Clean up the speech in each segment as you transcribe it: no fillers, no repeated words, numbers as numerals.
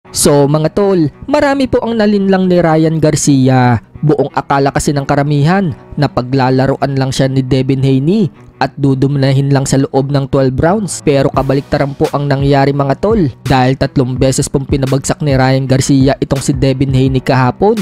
So mga tol, marami po ang nalinlang ni Ryan Garcia. Buong akala kasi ng karamihan na paglalaroan lang siya ni Devin Haney at dudumnahin lang sa loob ng 12 rounds. Pero kabaliktaran po ang nangyari mga tol, dahil 3 beses pong pinabagsak ni Ryan Garcia itong si Devin Haney kahapon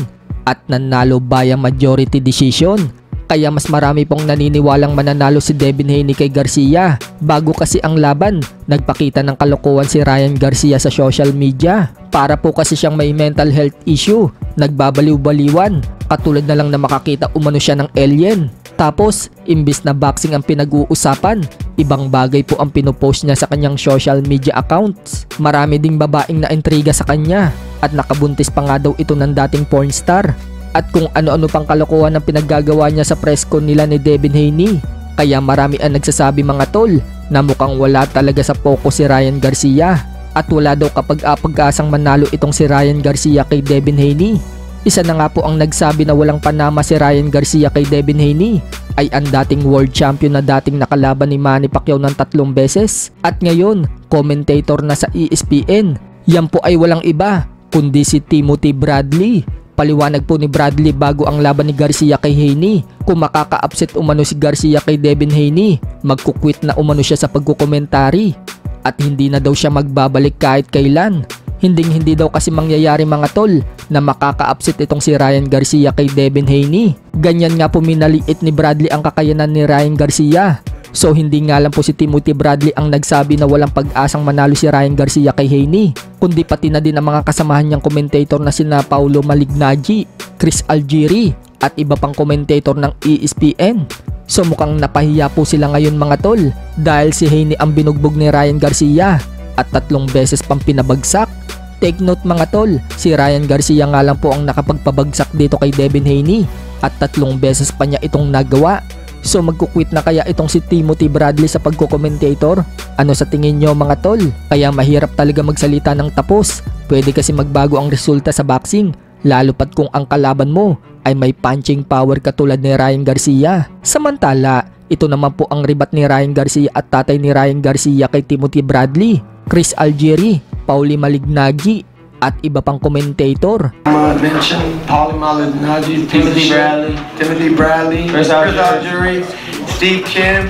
at nanalo via majority decision. Kaya mas marami pong naniniwalang mananalo si Devin Haney kay Garcia. Bago kasi ang laban, nagpakita ng kalokohan si Ryan Garcia sa social media. Para po kasi siyang may mental health issue, nagbabaliw-baliwan, katulad na lang na makakita umano siya ng alien. Tapos, imbis na boxing ang pinag-uusapan, ibang bagay po ang pinopost niya sa kanyang social media accounts. Marami ding babaeng na intriga sa kanya at nakabuntis pa nga daw ito ng dating pornstar. At kung ano-ano pang kalokohan ang pinaggagawa niya sa press con nila ni Devin Haney. Kaya marami ang nagsasabi mga tol na mukhang wala talaga sa focus si Ryan Garcia. At wala daw kapag-apag-asang manalo itong si Ryan Garcia kay Devin Haney. Isa na nga po ang nagsabi na walang panama si Ryan Garcia kay Devin Haney ay ang dating world champion na dating nakalaban ni Manny Pacquiao ng 3 beses. At ngayon, commentator na sa ESPN. Yan po ay walang iba kundi si Timothy Bradley. Paliwanag po ni Bradley bago ang laban ni Garcia kay Haney, kung makaka-upset umano si Garcia kay Devin Haney, magkukwit na umano siya sa pagkukomentary at hindi na daw siya magbabalik kahit kailan. Hindi daw kasi mangyayari mga tol na makaka-upset itong si Ryan Garcia kay Devin Haney. Ganyan nga po minaliit ni Bradley ang kakayanan ni Ryan Garcia. So hindi nga lang po si Timothy Bradley ang nagsabi na walang pag-asang manalo si Ryan Garcia kay Haney, kundi pati na din ang mga kasamahan niyang komentator na sina Paulo Malignaggi, Chris Algieri at iba pang komentator ng ESPN. So mukhang napahiya po sila ngayon mga tol dahil si Haney ang binugbog ni Ryan Garcia at 3 beses pang pinabagsak. Take note mga tol, si Ryan Garcia nga lang po ang nakapagpabagsak dito kay Devin Haney at 3 beses pa niya itong nagawa. So magkukwit na kaya itong si Timothy Bradley sa pagko-commentator? Ano sa tingin nyo mga tol? Kaya mahirap talaga magsalita ng tapos. Pwede kasi magbago ang resulta sa boxing, lalo pat kung ang kalaban mo ay may punching power katulad ni Ryan Garcia. Samantala, ito naman po ang ribat ni Ryan Garcia at tatay ni Ryan Garcia kay Timothy Bradley, Chris Algieri, Paulo Malignaggi at iba pang commentator. Mention Paulo Malignaggi, Timothy Bradley, Chris Algieri, Steve Kim,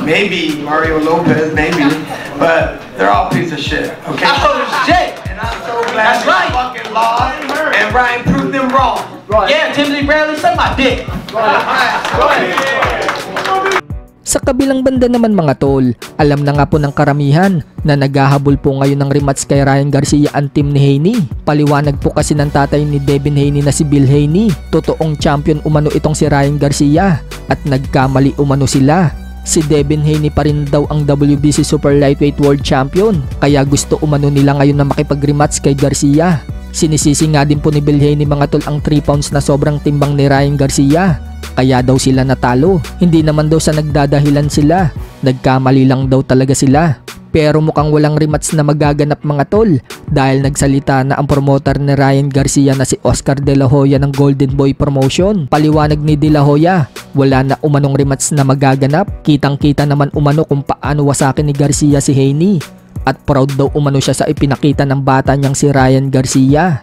maybe Mario Lopez, maybe, but they're all piece of shit. Okay. Oh shit! And I'm so glad they fucking lost, and Ryan proved them wrong. Yeah, Timothy Bradley, suck my dick. Sa kabilang banda naman mga tol, alam na nga po ng karamihan na naghahabol po ngayon ng rematch kay Ryan Garcia ang team ni Haney. Paliwanag po kasi ng tatay ni Devin Haney na si Bill Haney, totoong champion umano itong si Ryan Garcia at nagkamali umano sila. Si Devin Haney pa rin daw ang WBC Super Lightweight World Champion, kaya gusto umano nila ngayon na makipag-rematch kay Garcia. Sinisisi nga din po ni Bill Haney mga tol ang 3 pounds na sobrang timbang ni Ryan Garcia. Kaya daw sila natalo. Hindi naman daw sa nagdadahilan sila. Nagkamali lang daw talaga sila. Pero mukhang walang rematch na magaganap mga tol dahil nagsalita na ang promoter ni Ryan Garcia na si Oscar De La Hoya ng Golden Boy Promotion. Paliwanag ni De La Hoya, wala na umanong rematch na magaganap. Kitang-kita naman umano kung paano wasakin ni Garcia si Haney. At proud daw umano siya sa ipinakita ng bata niyang si Ryan Garcia.